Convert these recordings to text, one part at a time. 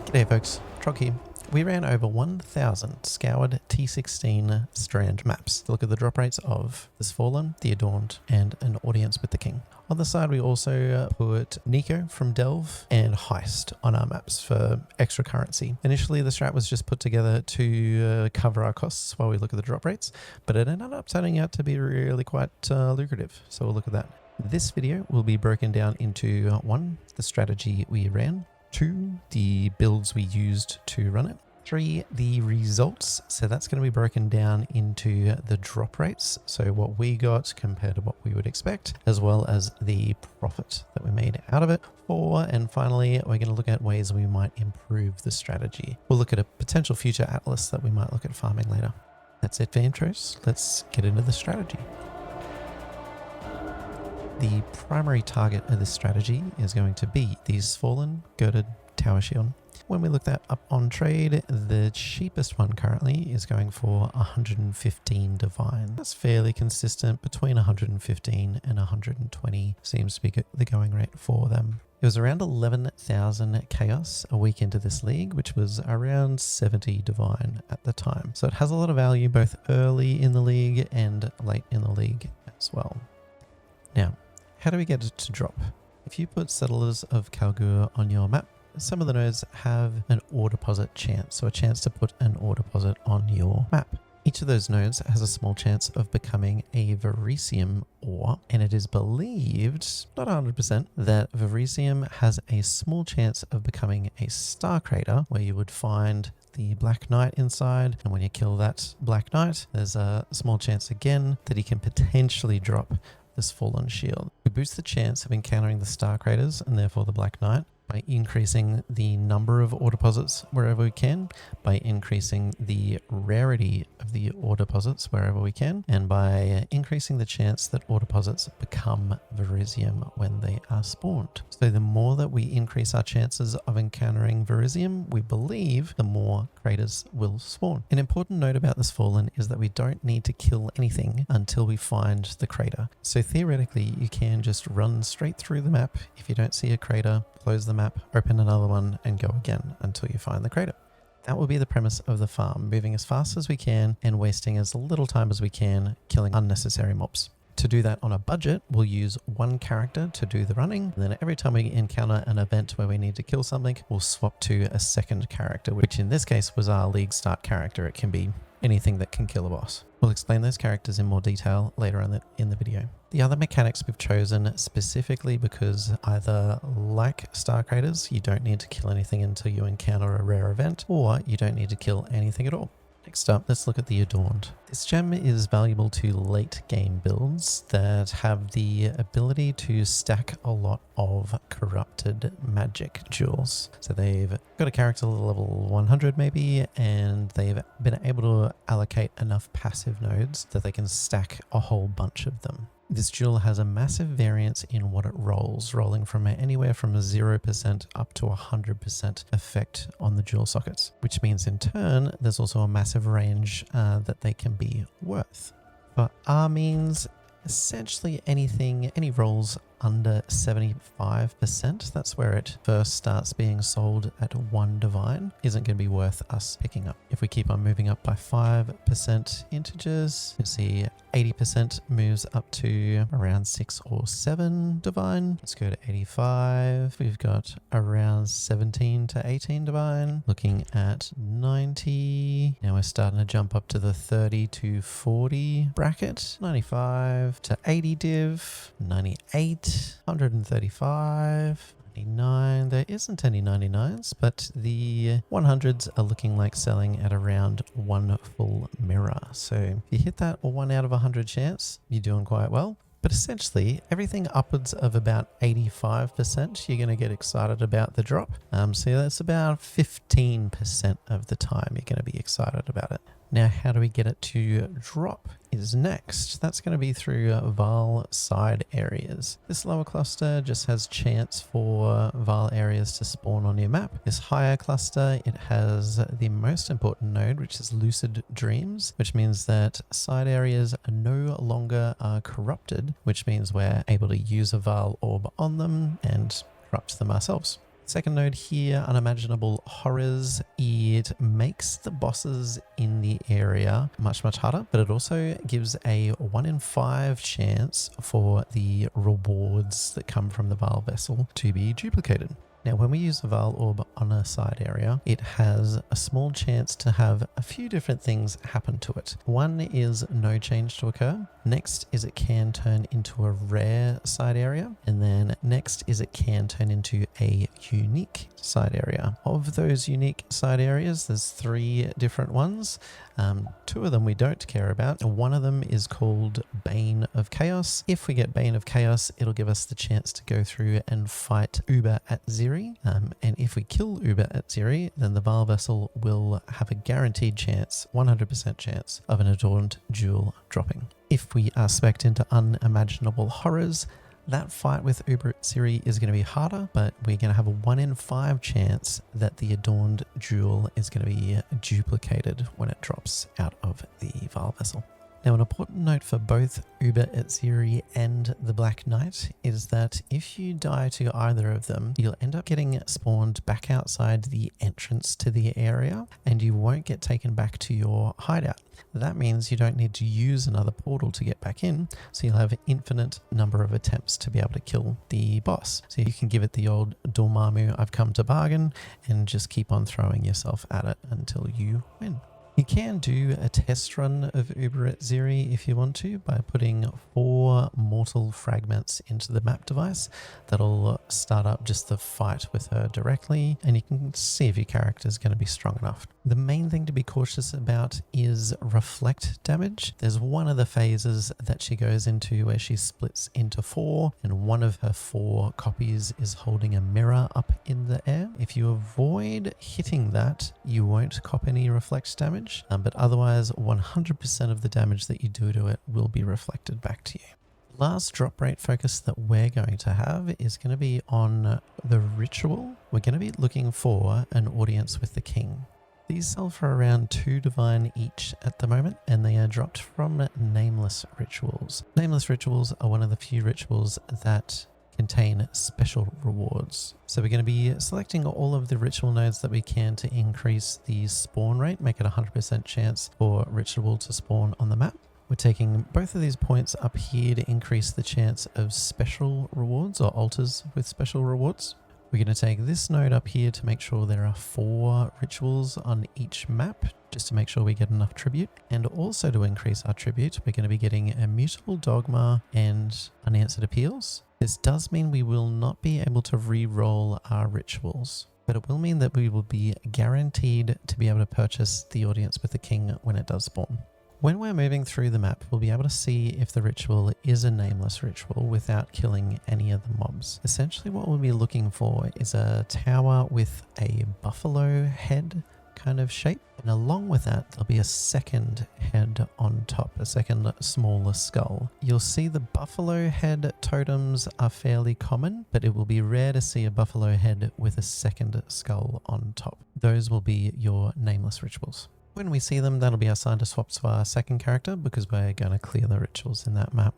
G'day folks, Trog here. We ran over 1,000 scoured T16 Strand maps to look at the drop rates of the Svalinn, the Adorned, and an Audience with the King. On the side we also put Nico from Delve and Heist on our maps for extra currency. Initially the strat was just put together to cover our costs while we look at the drop rates, but it ended up turning out to be really quite lucrative, so we'll look at that. This video will be broken down into 1, the strategy we ran, 2, the builds we used to run it, 3, the results. So that's going to be broken down into the drop rates, so what we got compared to what we would expect, as well as the profit that we made out of it. 4, and finally, we're going to look at ways we might improve the strategy. We'll look at a potential future atlas that we might look at farming later. That's it for intros. Let's get into the strategy. The primary target of this strategy is going to be the Svalinn girded tower shield. When we look that up on trade, the cheapest one currently is going for 115 divine. That's fairly consistent between 115 and 120 seems to be the going rate for them. It was around 11,000 chaos a week into this league, which was around 70 divine at the time. So it has a lot of value both early in the league and late in the league as well. Now, how do we get it to drop? If you put Settlers of Kalguur on your map, some of the nodes have an ore deposit chance, so a chance to put an ore deposit on your map. Each of those nodes has a small chance of becoming a Verisium ore, and it is believed, not 100%, that Verisium has a small chance of becoming a star crater, where you would find the Black Knight inside, and when you kill that Black Knight, there's a small chance again that he can potentially drop this Fallen shield. We boost the chance of encountering the star craters and therefore the Black Knight by increasing the number of ore deposits wherever we can, by increasing the rarity of the ore deposits wherever we can, and by increasing the chance that ore deposits become Verisium when they are spawned. So the more that we increase our chances of encountering Verisium, we believe the more craters will spawn. An important note about this Fallen is that we don't need to kill anything until we find the crater. So theoretically, you can just run straight through the map. If you don't see a crater, close the map, open another one, and go again until you find the crater. That will be the premise of the farm, moving as fast as we can and wasting as little time as we can, killing unnecessary mobs. To do that on a budget, we'll use 1 character to do the running. And then every time we encounter an event where we need to kill something, we'll swap to a second character, which in this case was our league start character. It can be anything that can kill a boss. We'll explain those characters in more detail later on in the video. The other mechanics we've chosen specifically because either like Star Craters, you don't need to kill anything until you encounter a rare event, or you don't need to kill anything at all. Next up, let's look at the Adorned. This gem is valuable to late game builds that have the ability to stack a lot of corrupted magic jewels. So they've got a character level 100 maybe, and they've been able to allocate enough passive nodes that they can stack a whole bunch of them. This jewel has a massive variance in what it rolls, rolling from anywhere from 0% up to 100% effect on the jewel sockets, which means in turn, there's also a massive range that they can be worth. For R means essentially any rolls under 75%, that's where it first starts being sold at 1 divine, isn't going to be worth us picking up. If we keep on moving up by 5% integers, you see 80% moves up to around 6 or 7 divine. Let's go to 85. We've got around 17 to 18 divine. Looking at 90. Now we're starting to jump up to the 30 to 40 bracket. 95 to 80 div. 98. 135, 99. There isn't any 99s, but the 100s are looking like selling at around 1 full mirror. So if you hit that 1 out of 100 chance, you're doing quite well. But essentially, everything upwards of about 85%, you're going to get excited about the drop. So that's about 15% of the time you're going to be excited about it. Now, how do we get it to drop is next. That's going to be through Vaal Side Areas. This lower cluster just has chance for Vaal areas to spawn on your map. This higher cluster, it has the most important node, which is Lucid Dreams, which means that side areas are no longer corrupted, which means we're able to use a Vaal orb on them and corrupt them ourselves. Second node here, Unimaginable Horrors. It makes the bosses in the area much harder, but it also gives a 1 in 5 chance for the rewards that come from the Vaal vessel to be duplicated. Now, when we use the Vaal Orb on a side area, it has a small chance to have a few different things happen to it. One is no change to occur. Next is it can turn into a rare side area. And then next is it can turn into a unique side area. Of those unique side areas, there's 3 different ones. 2 of them we don't care about. One of them is called Bane of Chaos. If we get Bane of Chaos, it'll give us the chance to go through and fight Uber at Ziri. And if we kill Uber at Ziri, then the Vaal vessel will have a guaranteed chance, 100% chance, of an Adorned jewel dropping. If we are spec'd into Unimaginable Horrors, that fight with Uber at Ziri is going to be harder, but we're going to have a 1 in 5 chance that the Adorned jewel is going to be duplicated when it drops out of the Vaal vessel. Now, an important note for both Uber at Ziri and the Black Knight is that if you die to either of them, you'll end up getting spawned back outside the entrance to the area, and you won't get taken back to your hideout. That means you don't need to use another portal to get back in, so you'll have an infinite number of attempts to be able to kill the boss. So you can give it the old Dormammu I've come to bargain and just keep on throwing yourself at it until you win. You can do a test run of Uber at Ziri if you want to by putting 4 mortal fragments into the map device. That'll start up just the fight with her directly, and you can see if your character is going to be strong enough. The main thing to be cautious about is reflect damage. There's one of the phases that she goes into where she splits into 4, and one of her 4 copies is holding a mirror up in the air. If you avoid hitting that, you won't cop any reflect damage. But otherwise 100% of the damage that you do to it will be reflected back to you. Last drop rate focus that we're going to have is going to be on the ritual. We're going to be looking for an audience with the king. These sell for around 2 divine each at the moment, and they are dropped from Nameless Rituals. Nameless Rituals are one of the few rituals that contain special rewards. So we're going to be selecting all of the ritual nodes that we can to increase the spawn rate, make it a 100% chance for ritual to spawn on the map. We're taking both of these points up here to increase the chance of special rewards or altars with special rewards. We're going to take this node up here to make sure there are 4 rituals on each map, just to make sure we get enough tribute. And also to increase our tribute, we're going to be getting Immutable Dogma and Unanswered Appeals. This does mean we will not be able to re-roll our rituals, but it will mean that we will be guaranteed to be able to purchase the audience with the king when it does spawn. When we're moving through the map, we'll be able to see if the ritual is a nameless ritual without killing any of the mobs. Essentially what we'll be looking for is a tower with a buffalo head kind of shape, and along with that there'll be a second head on top, a second smaller skull. You'll see the buffalo head totems are fairly common, but it will be rare to see a buffalo head with a second skull on top. Those will be your nameless rituals. When we see them, that'll be our sign to swap to our second character, because we're going to clear the rituals in that map.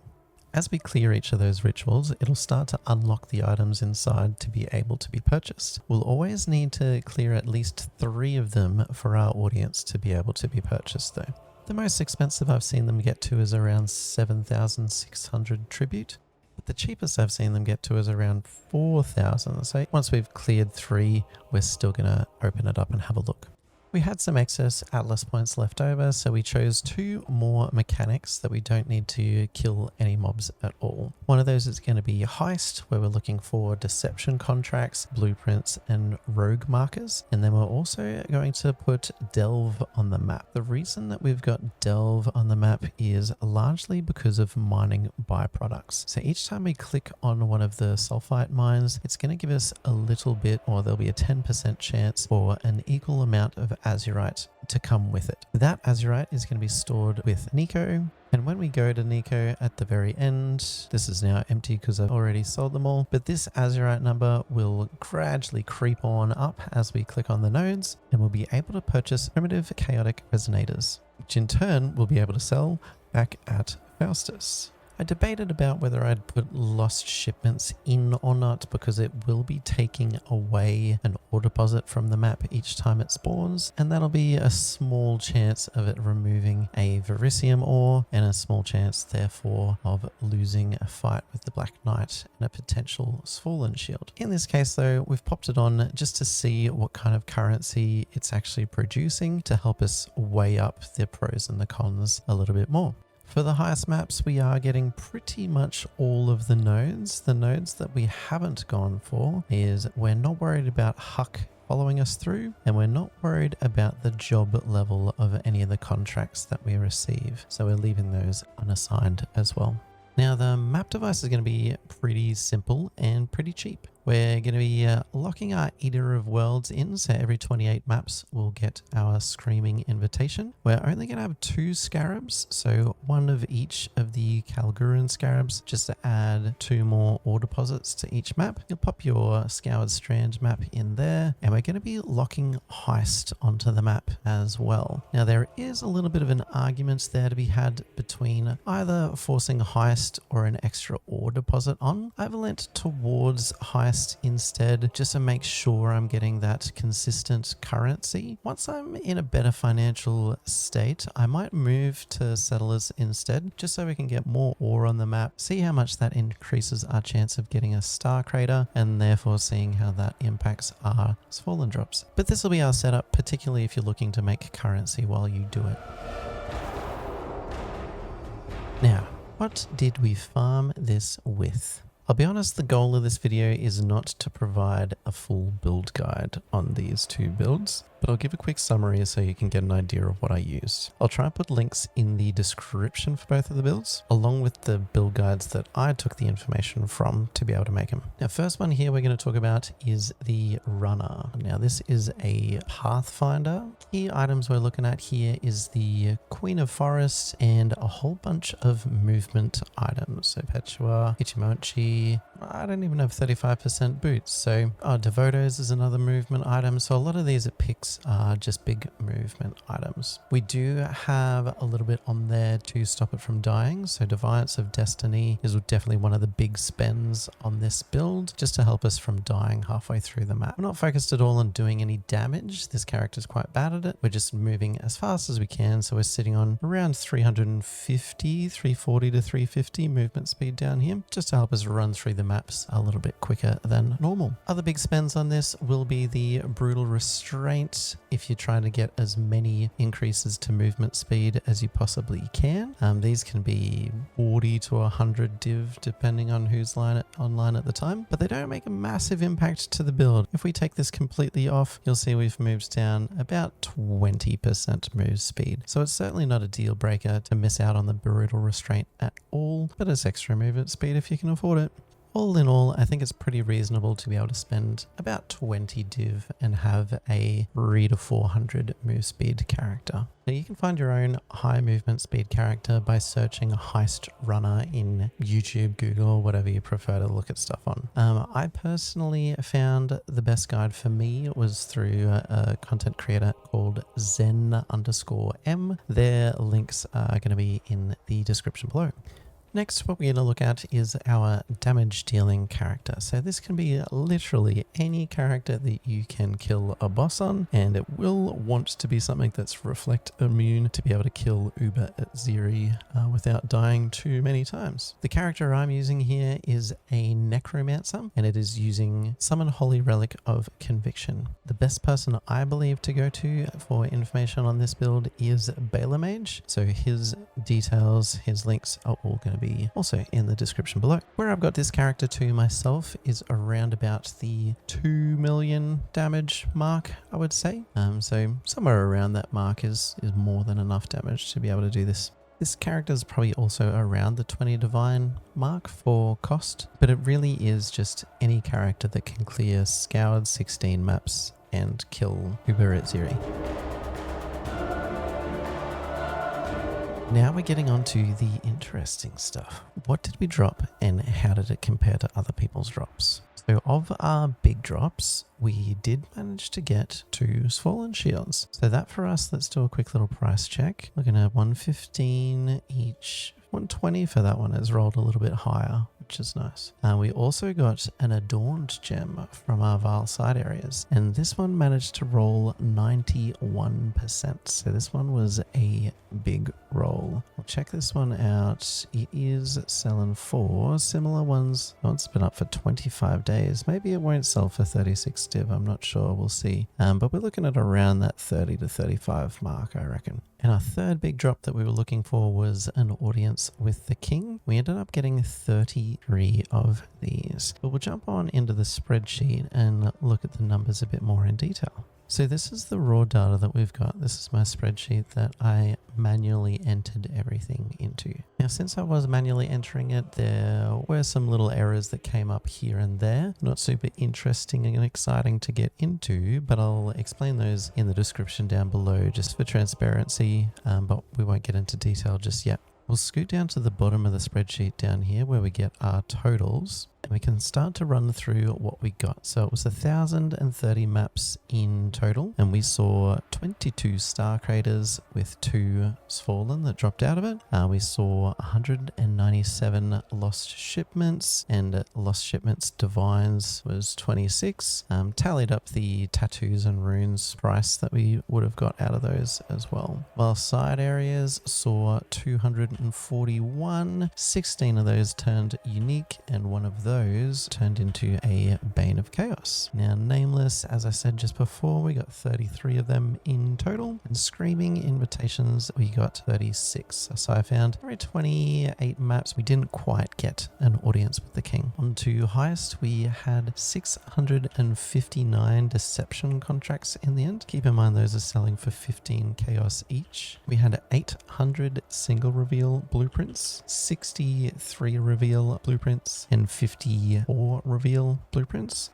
As we clear each of those rituals, it'll start to unlock the items inside to be able to be purchased. We'll always need to clear at least 3 of them for our audience to be able to be purchased though. The most expensive I've seen them get to is around 7,600 tribute. But the cheapest I've seen them get to is around 4,000. So once we've cleared 3, we're still going to open it up and have a look. We had some excess Atlas points left over, so we chose 2 more mechanics that we don't need to kill any mobs at all. One of those is going to be Heist, where we're looking for deception contracts, blueprints, and rogue markers. And then we're also going to put Delve on the map. The reason that we've got Delve on the map is largely because of mining byproducts. So each time we click on one of the sulfite mines, it's going to give us a little bit, or there'll be a 10% chance for an equal amount of azurite to come with it. That azurite is going to be stored with Nico, and when we go to Nico at the very end, this is now empty because I've already sold them all, but this azurite number will gradually creep on up as we click on the nodes, and we'll be able to purchase primitive chaotic resonators, which in turn we'll be able to sell back at Faustus. I debated about whether I'd put lost shipments in or not, because it will be taking away an ore deposit from the map each time it spawns, and that'll be a small chance of it removing a Verisium ore, and a small chance therefore of losing a fight with the Black Knight and a potential Svalinn shield. In this case though, we've popped it on just to see what kind of currency it's actually producing, to help us weigh up the pros and the cons a little bit more. For the highest maps, we are getting pretty much all of the nodes. The nodes that we haven't gone for is we're not worried about Huck following us through, and we're not worried about the job level of any of the contracts that we receive. So we're leaving those unassigned as well. Now the map device is going to be pretty simple and pretty cheap. We're going to be locking our Eater of Worlds in, so every 28 maps we'll get our Screaming Invitation. We're only going to have 2 Scarabs, so one of each of the Kalguur Scarabs, just to add 2 more ore deposits to each map. You'll pop your Scoured Strand map in there, and we're going to be locking Heist onto the map as well. Now there is a little bit of an argument there to be had between either forcing Heist or an extra ore deposit on. I've leant towards Heist instead, just to make sure I'm getting that consistent currency. Once I'm in a better financial state, I might move to Settlers instead, just so we can get more ore on the map, see how much that increases our chance of getting a star crater, and therefore seeing how that impacts our Svalinn drops. But this will be our setup, particularly if you're looking to make currency while you do it. Now, what did we farm this with? I'll be honest, the goal of this video is not to provide a full build guide on these 2 builds, but I'll give a quick summary so you can get an idea of what I used. I'll try and put links in the description for both of the builds, along with the build guides that I took the information from to be able to make them. Now, first one here we're going to talk about is the Runner. Now, this is a Pathfinder. Key items we're looking at here is the Queen of Forest and a whole bunch of movement items. So Petua, Ichimochi, I don't even have 35% boots. So Devotos is another movement item. So a lot of these it picks are just big movement items. We do have a little bit on there to stop it from dying. So Defiance of Destiny is definitely one of the big spends on this build, just to help us from dying halfway through the map. We're not focused at all on doing any damage. This character is quite bad at it. We're just moving as fast as we can. So we're sitting on around 340 to 350 movement speed down here, just to help us run through the maps a little bit quicker than normal. Other big spends on this will be the Brutal Restraint, if you're trying to get as many increases to movement speed as you possibly can. These can be 40 to 100 div depending on who's online at the time, but they don't make a massive impact to the build. If we take this completely off, you'll see we've moved down about 20% move speed. So it's certainly not a deal breaker to miss out on the Brutal Restraint at all, but it's extra movement speed if you can afford it. All in all, I think it's pretty reasonable to be able to spend about 20 div and have a 3 to 400 move speed character. Now you can find your own high movement speed character by searching Heist Runner in YouTube, Google, whatever you prefer to look at stuff on. I personally found the best guide for me was through a content creator called Zen_M. Their links are going to be in the description below. Next, what we're going to look at is our damage dealing character. So this can be literally any character that you can kill a boss on, and it will want to be something that's reflect immune to be able to kill Uber at Zeri without dying too many times. The character I'm using here is a Necromancer, and it is using Summon Holy Relic of Conviction. The best person I believe to go to for information on this build is Balamage. So his details, his links are all going to be also in the description below. Where I've got this character to myself is around about the 2 million damage mark, I would say. So somewhere around that mark is more than enough damage to be able to do this. This character is probably also around the 20 divine mark for cost, but it really is just any character that can clear scoured 16 maps and kill Uber at Zeri. Now we're getting on to the interesting stuff. What did we drop and how did it compare to other people's drops? So of our big drops, we did manage to get 2 Svalinn shields. So that for us, let's do a quick little price check. Looking at 115 each 120 for that one. It's rolled a little bit higher, which is nice. We also got an Adorned gem from our Vaal Side Areas, and this one managed to roll 91%. So this one was a big roll. We'll check this one out. It is selling for similar ones. Oh, it's been up for 25 days. Maybe it won't sell for 36 div. I'm not sure. We'll see. But we're looking at around that 30 to 35 mark, I reckon. And our third big drop that we were looking for was an audience with the king. We ended up getting 33 of these. But we'll jump on into the spreadsheet and look at the numbers a bit more in detail. So this is the raw data that we've got. This is my spreadsheet that I manually entered everything into. Now, since I was manually entering it, there were some little errors that came up here and there. Not super interesting and exciting to get into, but I'll explain those in the description down below just for transparency, but we won't get into detail just yet. We'll scoot down to the bottom of the spreadsheet down here where we get our totals, and we can start to run through what we got. So it was 1,030 maps in total, and we saw 22 star craters with 2 Svalinn that dropped out of it. We saw 197 lost shipments, and lost shipments divines was 26. Tallied up the tattoos and runes price that we would have got out of those as well. Vaal Side Areas saw 241. 16 of those turned unique, and one of those turned into a Bane of Chaos. Now, Nameless, as I said just before, we got 33 of them in total, and Screaming Invitations, we got 36. So I found 28 maps. We didn't quite get an audience with the king. On to Heist, we had 659 deception contracts in the end. Keep in mind those are selling for 15 chaos each. We had 800 single reveal blueprints, 63 reveal blueprints, and 54 reveal blueprints,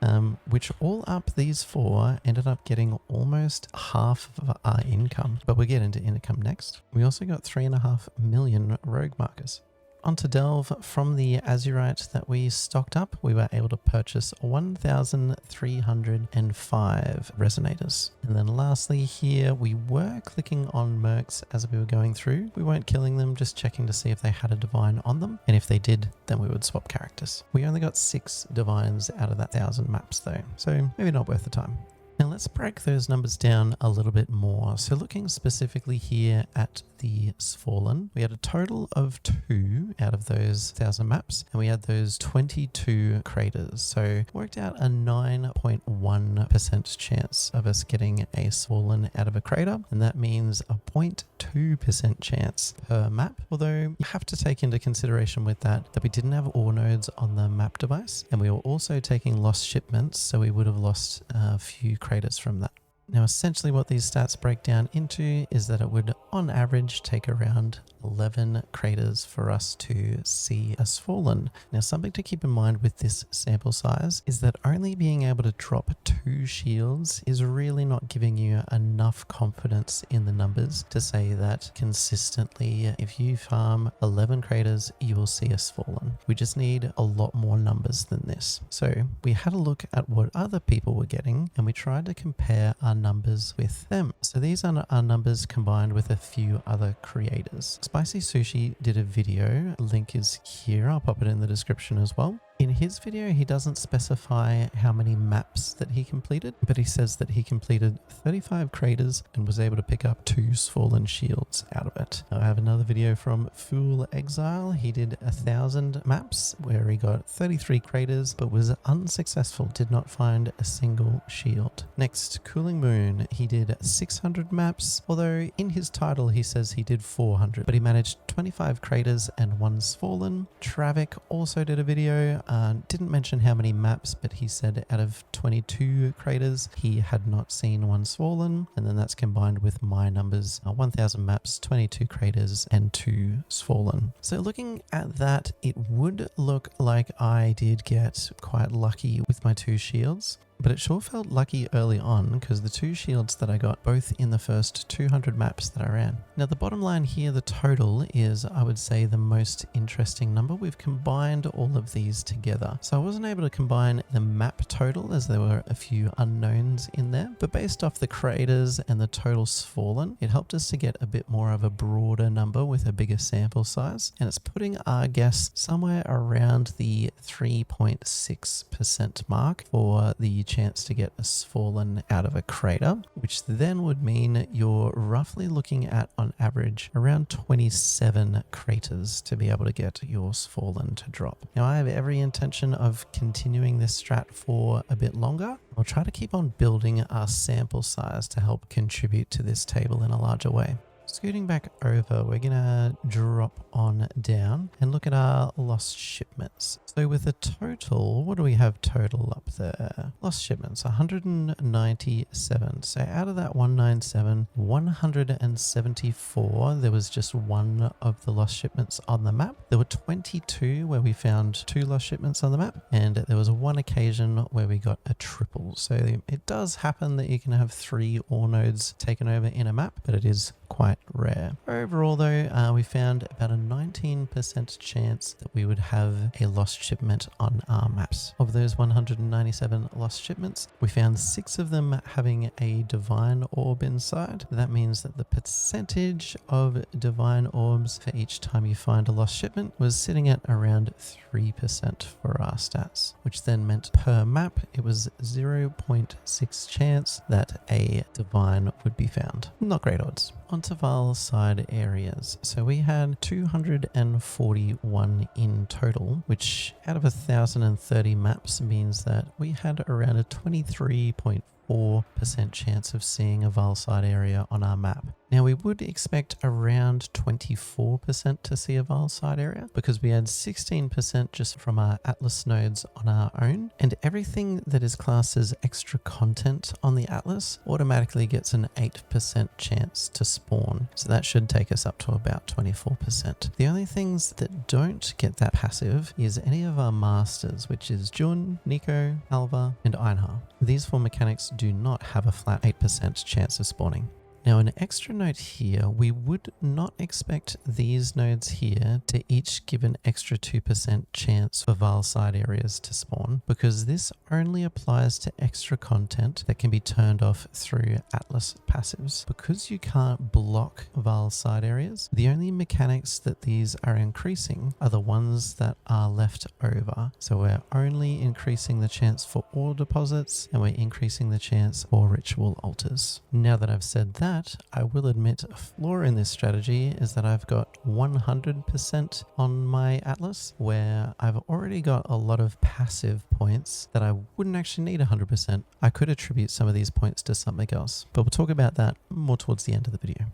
which all up, these four ended up getting almost half of our income, but we'll get into income next. We also got 3.5 million rogue markers. On to Delve, from the Azurite that we stocked up, we were able to purchase 1,305 resonators. And then lastly here, we were clicking on mercs as we were going through. We weren't killing them, just checking to see if they had a divine on them. And if they did, then we would swap characters. We only got 6 divines out of that 1,000 maps though, so maybe not worth the time. Now let's break those numbers down a little bit more. So looking specifically here at the Svalinn, we had a total of 2 out of those 1,000 maps, and we had those 22 craters. So worked out a 9.1% chance of us getting a Svalinn out of a crater, and that means a 0.2% chance per map. Although you have to take into consideration with that we didn't have ore nodes on the map device, and we were also taking lost shipments, so we would have lost a few craters from that. Now, essentially what these stats break down into is that it would, on average, take around 11 craters for us to see a Svalinn. Now, something to keep in mind with this sample size is that only being able to drop 2 shields is really not giving you enough confidence in the numbers to say that consistently, if you farm 11 craters, you will see a Svalinn. We just need a lot more numbers than this. So we had a look at what other people were getting, and we tried to compare our numbers with them. So these are our numbers combined with a few other creators. Spicy Sushi did a video, link is here, I'll pop it in the description as well. In his video, he doesn't specify how many maps that he completed, but he says that he completed 35 craters and was able to pick up 2 Svalinn shields out of it. I have another video from Path of Exile. He did 1,000 maps where he got 33 craters, but was unsuccessful, did not find a single shield. Next, Cooling Moon, he did 600 maps, although in his title he says he did 400, but he managed 25 craters and 1 Svalinn. Travik also did a video. Didn't mention how many maps, but he said out of 22 craters, he had not seen 1 Svalinn, and then that's combined with my numbers, 1,000 maps, 22 craters, and 2 Svalinn. So looking at that, it would look like I did get quite lucky with my 2 shields. But it sure felt lucky early on because the 2 shields that I got both in the first 200 maps that I ran. Now the bottom line here, the total is, I would say, the most interesting number. We've combined all of these together. So I wasn't able to combine the map total as there were a few unknowns in there, but based off the craters and the total Svalinn, it helped us to get a bit more of a broader number with a bigger sample size. And it's putting our guess somewhere around the 3.6% mark for the chance to get a Svalinn out of a crater, which then would mean you're roughly looking at, on average, around 27 craters to be able to get your Svalinn to drop. Now I have every intention of continuing this strat for a bit longer. I'll try to keep on building our sample size to help contribute to this table in a larger way. Scooting back over, we're gonna drop on down and look at our lost shipments. So with a total, what do we have total up there? Lost shipments, 197. So out of that 197, 174, there was just one of the lost shipments on the map. There were 22 where we found 2 lost shipments on the map, and there was one occasion where we got a triple. So it does happen that you can have 3 ore nodes taken over in a map, but it is quite rare. Overall though, we found about a 19% chance that we would have a lost shipment on our maps. Of those 197 lost shipments, we found 6 of them having a divine orb inside. That means that the percentage of divine orbs for each time you find a lost shipment was sitting at around 3% for our stats, which then meant per map it was 0.6 chance that a divine would be found. Not great odds. Onto Vaal Side Areas. So we had 241 in total, which out of 1,030 maps means that we had around a 23.4% chance of seeing a Vaal Side area on our map. Now we would expect around 24% to see a Vaal Side area because we had 16% just from our Atlas nodes on our own, and everything that is classed as extra content on the Atlas automatically gets an 8% chance to spawn. So that should take us up to about 24%. The only things that don't get that passive is any of our masters, which is Jun, Nico, Alva, and Einhar. These 4 mechanics do not have a flat 8% chance of spawning. Now an extra note here, we would not expect these nodes here to each give an extra 2% chance for Vaal Side Areas to spawn, because this only applies to extra content that can be turned off through Atlas passives. Because you can't block Vaal Side Areas, the only mechanics that these are increasing are the ones that are left over. So we're only increasing the chance for ore deposits, and we're increasing the chance for ritual altars. Now that I've said that, I will admit a flaw in this strategy is that I've got 100% on my Atlas, where I've already got a lot of passive points that I wouldn't actually need 100%. I could attribute some of these points to something else, but we'll talk about that more towards the end of the video.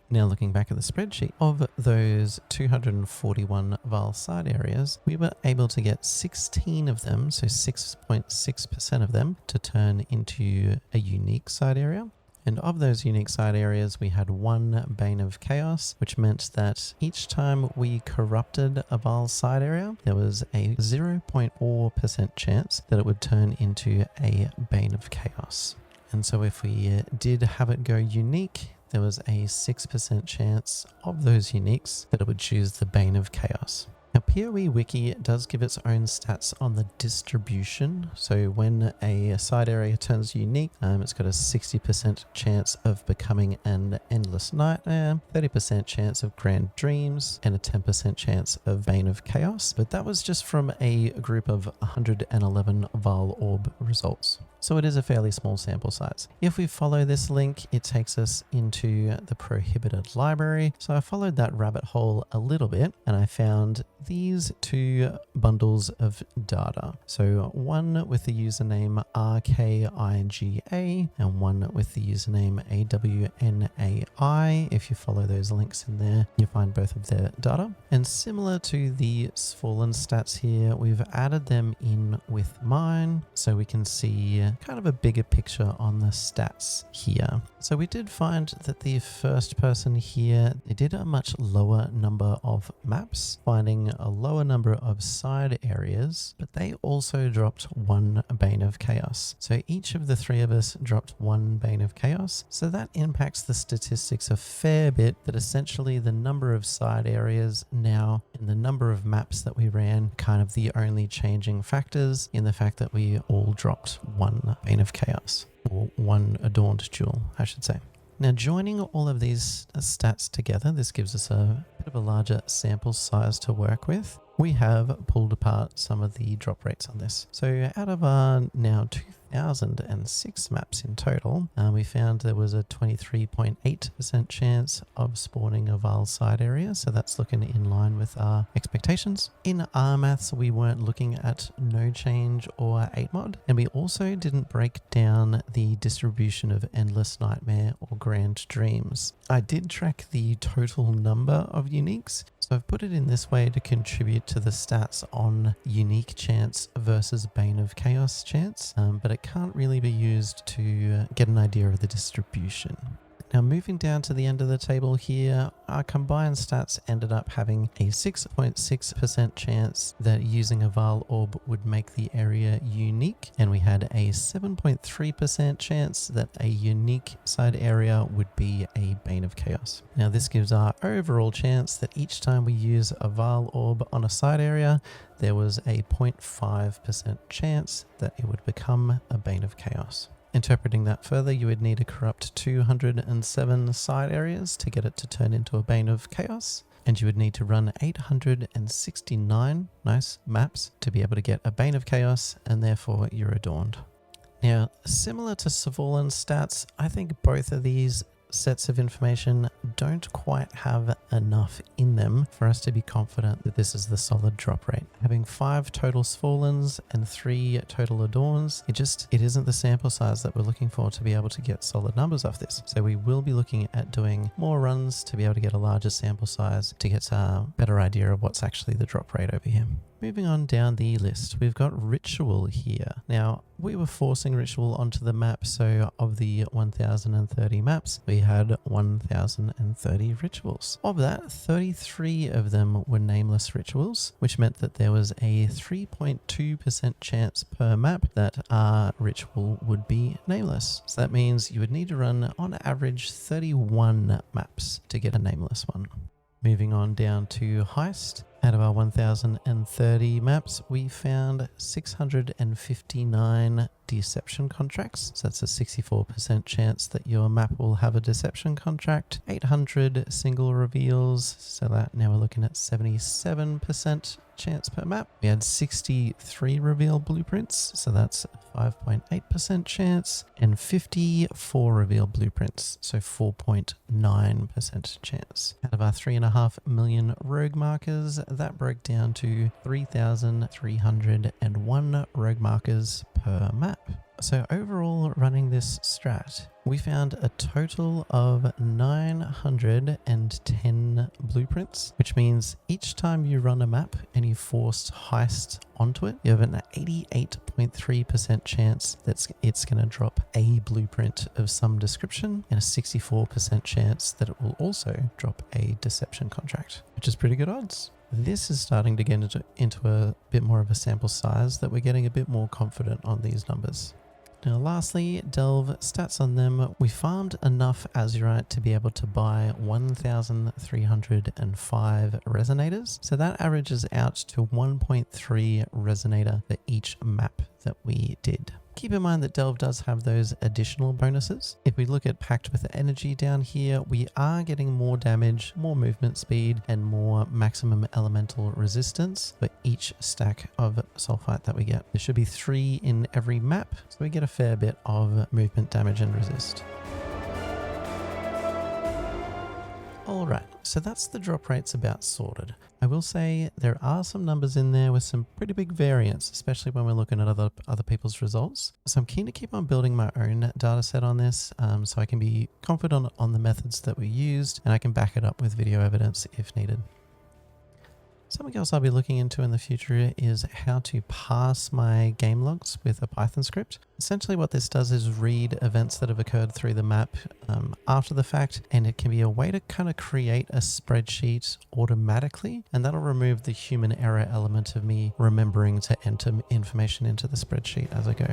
Now looking back at the spreadsheet, of those 241 Vaal Side Areas, we were able to get 16 of them, so 6.6% of them, to turn into a unique side area. And of those unique side areas, we had 1 Bane of Chaos, which meant that each time we corrupted a Vaal Side area, there was a 0.4% chance that it would turn into a Bane of Chaos. And so if we did have it go unique, there was a 6% chance of those uniques that it would choose the Bane of Chaos. Now PoE Wiki does give its own stats on the distribution. So when a side area turns unique, it's got a 60% chance of becoming an Endless Nightmare, 30% chance of Grand Dreams, and a 10% chance of Bane of Chaos. But that was just from a group of 111 Vaal Orb results. So it is a fairly small sample size. If we follow this link, it takes us into the prohibited library. So I followed that rabbit hole a little bit and I found these 2 bundles of data. So one with the username RKIGA and one with the username AWNAI. If you follow those links in there, you find both of their data. And similar to the Svalinn stats here, we've added them in with mine so we can see kind of a bigger picture on the stats here. So we did find that the first person here, they did a much lower number of maps, finding dropping a lower number of side areas, but they also dropped one Bane of Chaos. So each of the three of us dropped one Bane of Chaos. So that impacts the statistics a fair bit, but essentially the number of side areas now and the number of maps that we ran kind of the only changing factors in the fact that we all dropped one Bane of Chaos, or one Adorned jewel, I should say. Now, joining all of these stats together, this gives us a bit of a larger sample size to work with. We have pulled apart some of the drop rates on this. So out of our now 2006 maps in total, we found there was a 23.8% chance of spawning a Vaal Side Area. So that's looking in line with our expectations. In our maths, we weren't looking at no change or 8 mod. And we also didn't break down the distribution of Endless Nightmare or Grand Dreams. I did track the total number of uniques. So I've put it in this way to contribute to the stats on unique chance versus Bane of Chaos chance, but it can't really be used to get an idea of the distribution. Now, moving down to the end of the table here, our combined stats ended up having a 6.6% chance that using a Vaal Orb would make the area unique, and we had a 7.3% chance that a unique side area would be a Bane of Chaos. Now, this gives our overall chance that each time we use a Vaal Orb on a side area, there was a 0.5% chance that it would become a Bane of Chaos. Interpreting that further, you would need to corrupt 207 side areas to get it to turn into a Bane of Chaos. And you would need to run 869 maps to be able to get a Bane of Chaos, and therefore you're Adorned. Now, similar to Svalinn stats, I think both of these sets of information don't quite have enough in them for us to be confident that this is the solid drop rate. Having 5 total Svalins and 3 total Adorns, it isn't the sample size that we're looking for to be able to get solid numbers off this. So we will be looking at doing more runs to be able to get a larger sample size to get a better idea of what's actually the drop rate over here. Moving on down the list, we've got Ritual here. Now, we were forcing Ritual onto the map, so of the 1030 maps, we had 1030 rituals. Of that, 33 of them were Nameless Rituals, which meant that there was a 3.2% chance per map that our ritual would be nameless. So that means you would need to run, on average, 31 maps to get a nameless one. Moving on down to Heist. Out of our 1030 maps, we found 659 deception contracts. So that's a 64% chance that your map will have a deception contract. 800 single reveals. So that now we're looking at 77% chance per map. We had 63 reveal blueprints. So that's 5.8% chance. And 54 reveal blueprints. So 4.9% chance. Out of our 3.5 million rogue markers, that broke down to 3,301 rogue markers per map. So overall, running this strat, we found a total of 910 blueprints, which means each time you run a map and you force Heist onto it, you have an 88.3% chance that it's going to drop a blueprint of some description, and a 64% chance that it will also drop a deception contract, which is pretty good odds. This is starting to get into a bit more of a sample size that we're getting a bit more confident on these numbers. Now lastly, Delve stats on them. We farmed enough Azurite to be able to buy 1,305 resonators. So that averages out to 1.3 resonator for each map that we did. Keep in mind that Delve does have those additional bonuses. If we look at Packed with Energy down here, we are getting more damage, more movement speed, and more maximum elemental resistance for each stack of sulfite that we get. There should be 3 in every map, so we get a fair bit of movement damage and resist. Alright, so that's the drop rates about sorted. I will say there are some numbers in there with some pretty big variance, especially when we're looking at other people's results. So I'm keen to keep on building my own data set on this, so I can be confident on the methods that we used, and I can back it up with video evidence if needed. Something else I'll be looking into in the future is how to parse my game logs with a Python script. Essentially what this does is read events that have occurred through the map after the fact, and it can be a way to kind of create a spreadsheet automatically, and that'll remove the human error element of me remembering to enter information into the spreadsheet as I go.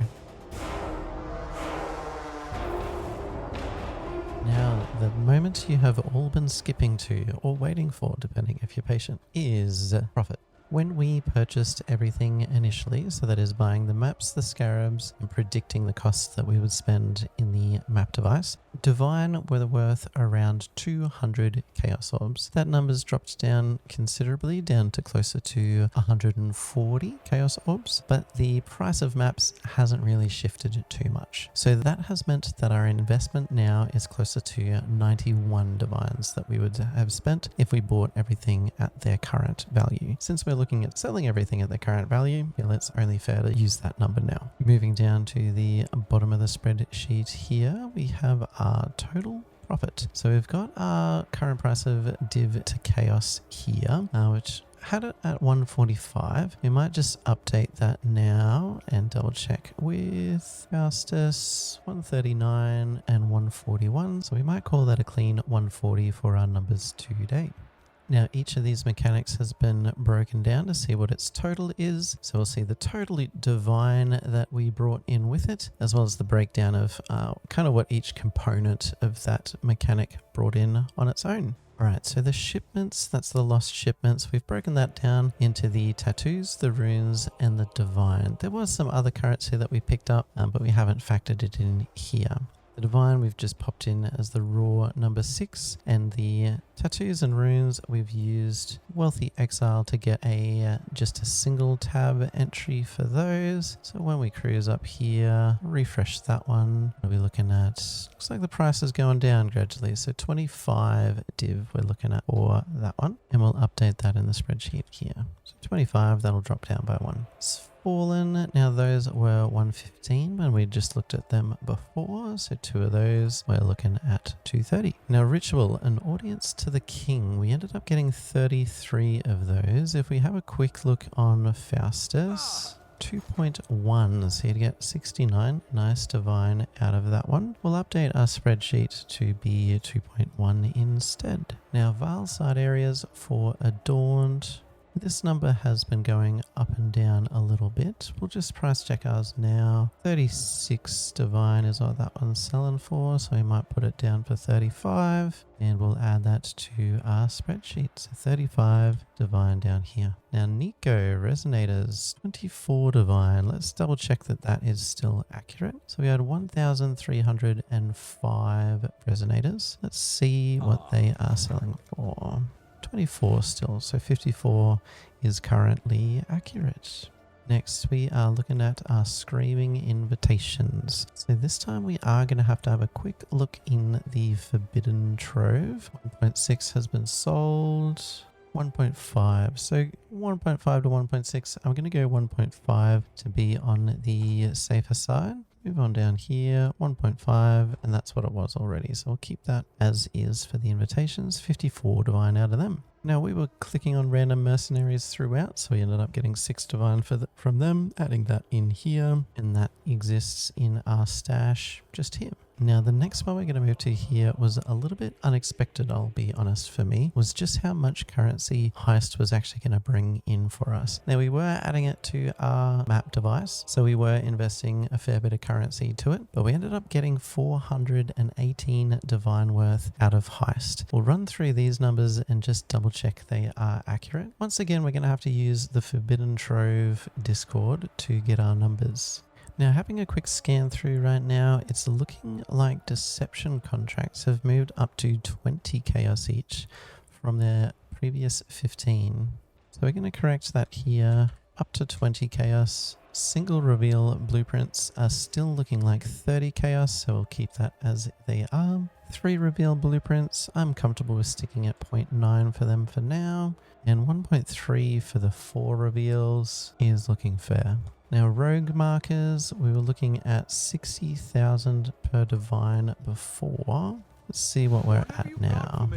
Now, the moment you have all been skipping to, or waiting for, depending if you're patient, is profit. When we purchased everything initially, so that is buying the maps, the scarabs, and predicting the costs that we would spend in the map device, Divine were worth around 200 chaos orbs. That number's dropped down considerably, down to closer to 140 chaos orbs, but the price of maps hasn't really shifted too much. So that has meant that our investment now is closer to 91 divines that we would have spent if we bought everything at their current value. Since we're looking at selling everything at their current value, it's only fair to use that number now. Moving down to the bottom of the spreadsheet here, we have our total profit. So we've got our current price of div to chaos here, which had it at 145. We might just update that now and double check with Faustus 139 and 141. So we might call that a clean 140 for our numbers to date. Now each of these mechanics has been broken down to see what its total is. So we'll see the total divine that we brought in with it, as well as the breakdown of kind of what each component of that mechanic brought in on its own. Alright, so the shipments, that's the lost shipments. We've broken that down into the tattoos, the runes, and the divine. There was some other currency that we picked up, but we haven't factored it in here. The divine we've just popped in as the raw number 6, and the tattoos and runes we've used Wealthy Exile to get just a single tab entry for those. So when we cruise up here, refresh that one, we'll be looking at, looks like the price is going down gradually, so 25 div we're looking at for that one, and we'll update that in the spreadsheet here. So 25, that'll drop down by 1. Svalinn, now those were 115 when we just looked at them before, so 2 of those we're looking at 230. Now Ritual, an audience to the king, we ended up getting 33 of those. If we have a quick look on Faustus, 2.1, so you'd get 69 nice divine out of that one. We'll update our spreadsheet to be 2.1 instead. Now Vaal Side Areas for Adorned, this number has been going up and down a little bit. We'll just price check ours now. 36 divine is what that one's selling for, so we might put it down for 35, and we'll add that to our spreadsheet. So 35 divine down here. Now Nico resonators, 24 divine. Let's double check that that is still accurate. So we had 1,305 resonators. Let's see what they are selling for. 24 still, so 54 is currently accurate. Next, we are looking at our screaming invitations. So this time we are going to have a quick look in the Forbidden Trove. 1.6 has been sold. 1.5. So 1.5 to 1.6. I'm going to go 1.5 to be on the safer side. Move on down here, 1.5, and that's what it was already. So we'll keep that as is for the invitations, 54 divine out of them. Now we were clicking on random mercenaries throughout, so we ended up getting 6 divine from them, adding that in here, and that exists in our stash just here. Now the next one we're going to move to here was a little bit unexpected, I'll be honest, for me, was just how much currency Heist was actually going to bring in for us. Now we were adding it to our map device, so we were investing a fair bit of currency to it, but we ended up getting 418 divine worth out of Heist. We'll run through these numbers and just double check they are accurate. Once again, we're going to have to use the Forbidden Trove Discord to get our numbers. Now, having a quick scan through right now, it's looking like deception contracts have moved up to 20 chaos each from their previous 15. So we're going to correct that here, up to 20 chaos. Single reveal blueprints are still looking like 30 chaos, so we'll keep that as they are. 3 reveal blueprints, I'm comfortable with sticking at 0.9 for them for now. And 1.3 for the 4 reveals is looking fair. Now rogue markers, we were looking at 60,000 per divine before. Let's see what we're at now.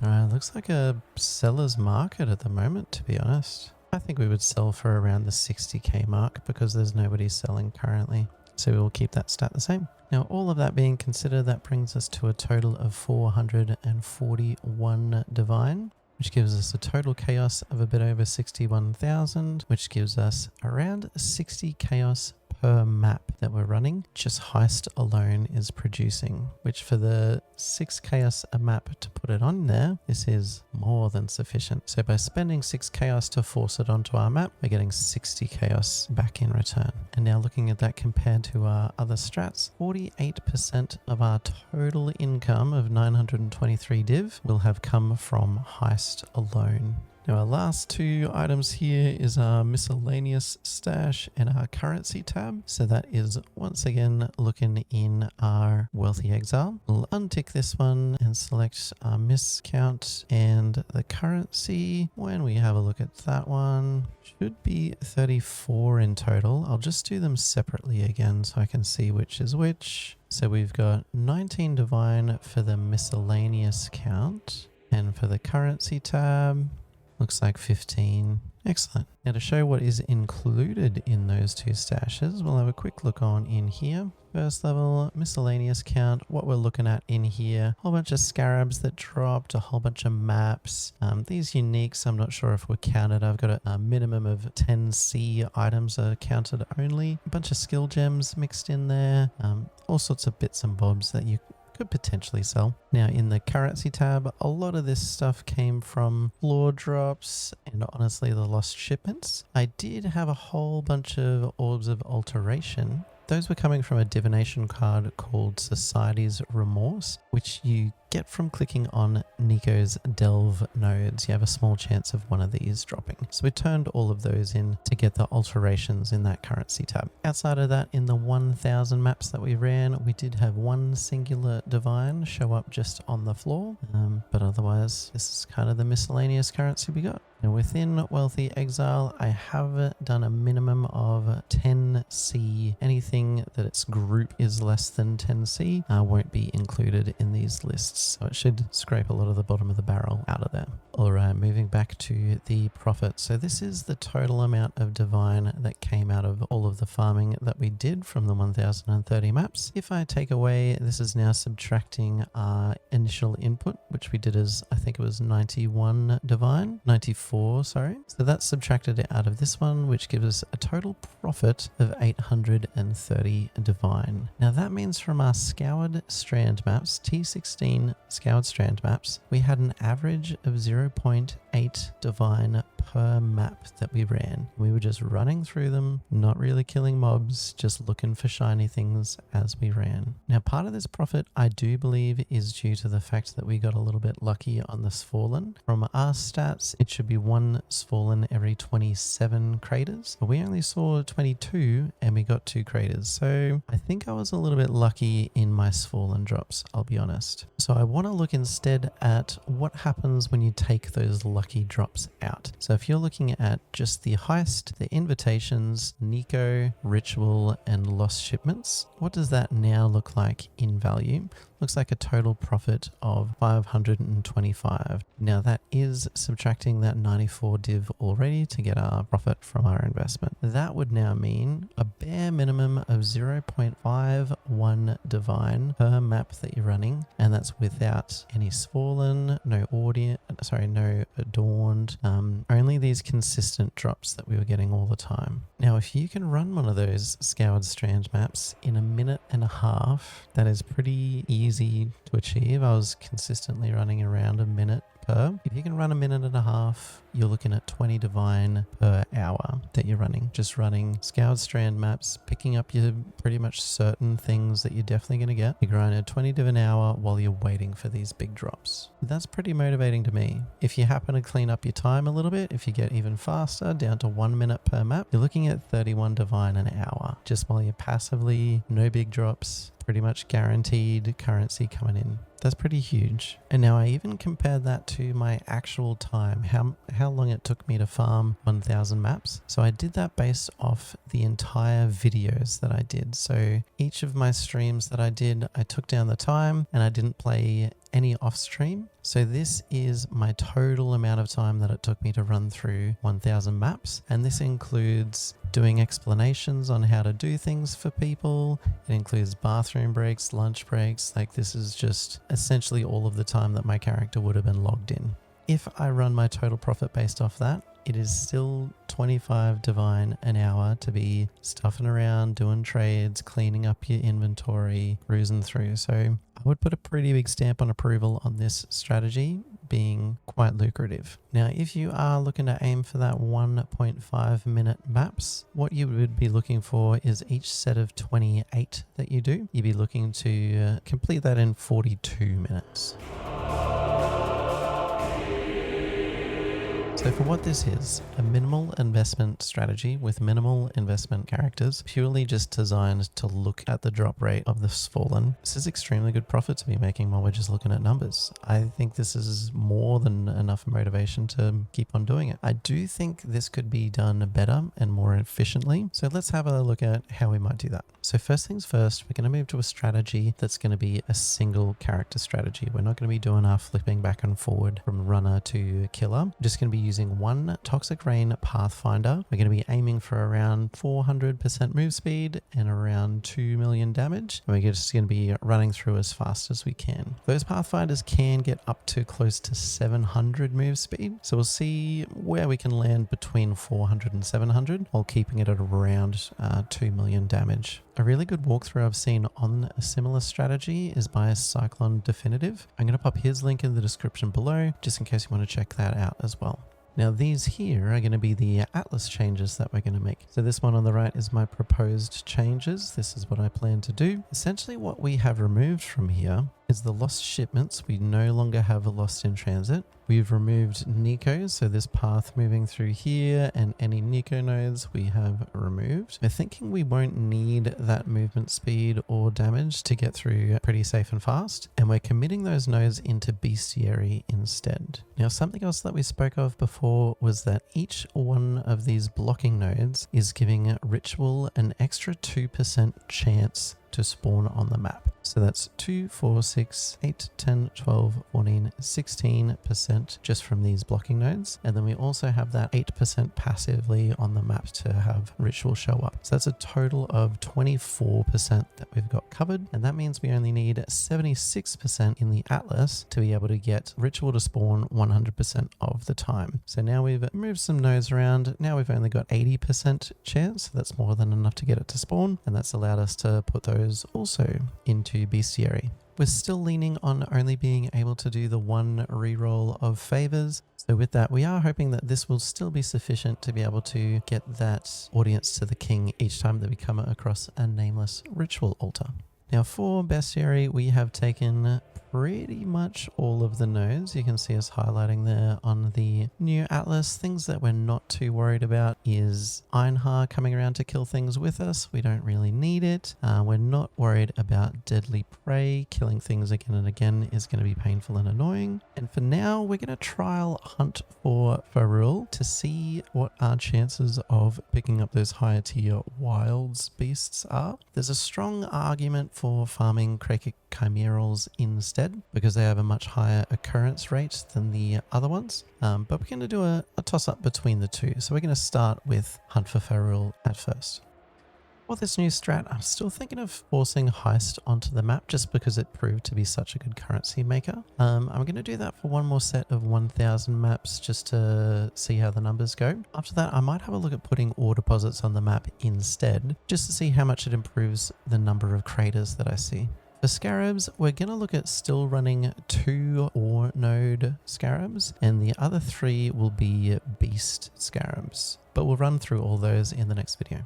Looks like a seller's market at the moment, to be honest. I think we would sell for around the 60k mark because there's nobody selling currently. So we will keep that stat the same. Now, all of that being considered, that brings us to a total of 441 divine, which gives us a total chaos of a bit over 61,000, which gives us around 60 chaos per map that we're running. Just Heist alone is producing, which for the 6 chaos a map to put it on there, this is more than sufficient. So by spending 6 chaos to force it onto our map, we're getting 60 chaos back in return. And now looking at that compared to our other strats, 48% of our total income of 923 div will have come from Heist alone. Now our last 2 items here is our miscellaneous stash and our currency tab. So that is once again looking in our wealthy exile. We'll untick this one and select our Misc count, and the currency, when we have a look at that one, should be 34 in total. I'll just do them separately again so I can see which is which. So we've got 19 divine for the miscellaneous count, and for the currency tab, looks like 15. Excellent. Now to show what is included in those 2 stashes, we'll have a quick look on in here. First level, miscellaneous count, what we're looking at in here, a whole bunch of scarabs that dropped, a whole bunch of maps. These uniques, I'm not sure if were counted. I've got a minimum of 10 C items are counted only. A bunch of skill gems mixed in there. All sorts of bits and bobs that you could potentially sell. Now in the currency tab, a lot of this stuff came from floor drops and honestly the lost shipments. I did have a whole bunch of orbs of alteration. Those were coming from a divination card called Society's Remorse, which you get from clicking on Nico's Delve nodes. You have a small chance of one of these dropping. So we turned all of those in to get the alterations in that currency tab. Outside of that, in the 1000 maps that we ran, we did have 1 singular divine show up just on the floor. But otherwise, this is kind of the miscellaneous currency we got. Now within Wealthy Exile, I have done a minimum of 10C. Anything that its group is less than 10C won't be included in these lists. So it should scrape a lot of the bottom of the barrel out of there. Alright, moving back to the profit. So this is the total amount of divine that came out of all of the farming that we did from the 1030 maps. If I take away, this is now subtracting our initial input, which we did as, I think it was 91 divine, 94, sorry. So that's subtracted out of this one, which gives us a total profit of 830 divine. Now that means from our scoured strand maps, T16 scoured strand maps, we had an average of 0.8 divine per map that we ran. We were just running through them, not really killing mobs, just looking for shiny things as we ran. Now part of this profit I do believe is due to the fact that we got a little bit lucky on the Svalinn. From our stats, it should be 1 Svalinn every 27 craters, but we only saw 22 and we got 2 craters. So I think I was a little bit lucky in my Svalinn drops, I'll be honest. So I want to look instead at what happens when you take those lucky drops out. So if you're looking at just the heist, the invitations, Nico, ritual, and lost shipments, what does that now look like in value? Looks like a total profit of 525. Now that is subtracting that 94 div already to get our profit from our investment. That would now mean a bare minimum of 0.51 divine per map that you're running, and that's without any Svalinn, no Adorned, only these consistent drops that we were getting all the time. Now if you can run one of those scoured strand maps in a minute and a half, that is pretty easy to achieve. I was consistently running around a minute per. If you can run a minute and a half, you're looking at 20 divine per hour that you're running. Just running scoured strand maps, picking up your pretty much certain things that you're definitely going to get. You're grinding 20 div an hour while you're waiting for these big drops. That's pretty motivating to me. If you happen to clean up your time a little bit, if you get even faster down to 1 minute per map, you're looking at 31 divine an hour just while you're passively, no big drops, pretty much guaranteed currency coming in. That's pretty huge. And now I even compared that to my actual time, how long it took me to farm 1000 maps. So I did that based off the entire videos that I did. So each of my streams that I did, I took down the time and I didn't play any off stream. So this is my total amount of time that it took me to run through 1000 maps, and this includes doing explanations on how to do things for people. It includes bathroom breaks, lunch breaks. Like, this is just essentially all of the time that my character would have been logged in. If I run my total profit based off that, it is still 25 divine an hour to be stuffing around, doing trades, cleaning up your inventory, cruising through. So I would put a pretty big stamp on approval on this strategy being quite lucrative. Now, if you are looking to aim for that 1.5 minute maps, what you would be looking for is each set of 28 that you do, you'd be looking to complete that in 42 minutes. So for what this is, a minimal investment strategy with minimal investment characters, purely just designed to look at the drop rate of the Svalinn. This is extremely good profit to be making while we're just looking at numbers. I think this is more than enough motivation to keep on doing it. I do think this could be done better and more efficiently. So let's have a look at how we might do that. So first things first, we're going to move to a strategy that's going to be a single character strategy. We're not going to be doing our flipping back and forward from runner to killer. We're just going to be using one Toxic Rain Pathfinder. We're going to be aiming for around 400% move speed and around 2 million damage. And we're just going to be running through as fast as we can. Those Pathfinders can get up to close to 700 move speed. So we'll see where we can land between 400 and 700 while keeping it at around 2 million damage. A really good walkthrough I've seen on a similar strategy is by Cyclone Definitive. I'm going to pop his link in the description below just in case you want to check that out as well. Now these here are going to be the Atlas changes that we're going to make. So this one on the right is my proposed changes. This is what I plan to do. Essentially what we have removed from here is the lost shipments. We no longer have a lost in transit. We've removed Nico, so this path moving through here and any Nico nodes we have removed. We're thinking we won't need that movement speed or damage to get through pretty safe and fast, and we're committing those nodes into Bestiary instead. Now something else that we spoke of before was that each one of these blocking nodes is giving Ritual an extra 2% chance to spawn on the map. So that's 2, 4, 6, 8, 10, 12, 14, 16% just from these blocking nodes. And then we also have that 8% passively on the map to have Ritual show up. So that's a total of 24% that we've got covered. And that means we only need 76% in the Atlas to be able to get Ritual to spawn 100% of the time. So now we've moved some nodes around. Now we've only got 80% chance. So that's more than enough to get it to spawn. And that's allowed us to put those also into Bestiary. We're still leaning on only being able to do the one reroll of favors. So with that, we are hoping that this will still be sufficient to be able to get that audience to the king each time that we come across a Nameless Ritual altar. Now for Bestiary, we have taken pretty much all of the nodes. You can see us highlighting there on the new Atlas. Things that we're not too worried about is Einhar coming around to kill things with us. We don't really need it. We're not worried about Deadly Prey. Killing things again and again is going to be painful and annoying. And for now, we're going to trial hunt for Farul to see what our chances of picking up those higher tier wilds beasts are. There's a strong argument for farming Krakic Chimerals instead because they have a much higher occurrence rate than the other ones. But we're going to do a toss-up between the two. So we're going to start with Hunt for Farul at first. For this new strat, I'm still thinking of forcing Heist onto the map just because it proved to be such a good currency maker. I'm going to do that for one more set of 1000 maps just to see how the numbers go. After that, I might have a look at putting ore deposits on the map instead just to see how much it improves the number of craters that I see. For Scarabs, we're going to look at still running 2 ore node Scarabs, and the other 3 will be beast Scarabs. But we'll run through all those in the next video.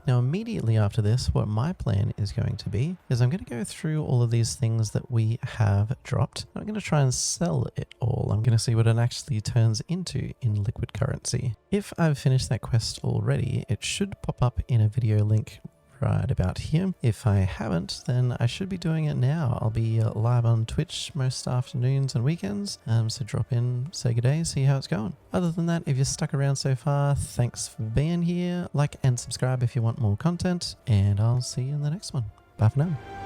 Now immediately after this, what my plan is going to be is I'm going to go through all of these things that we have dropped. I'm going to try and sell it all. I'm going to see what it actually turns into in liquid currency. If I've finished that quest already, it should pop up in a video link right about here. If I haven't, then I should be doing it now. I'll be live on Twitch most afternoons and weekends, so drop in, say good day, see how it's going. Other than that, if you're stuck around so far, thanks for being here. Like and subscribe if you want more content, and I'll see you in the next one. Bye for now.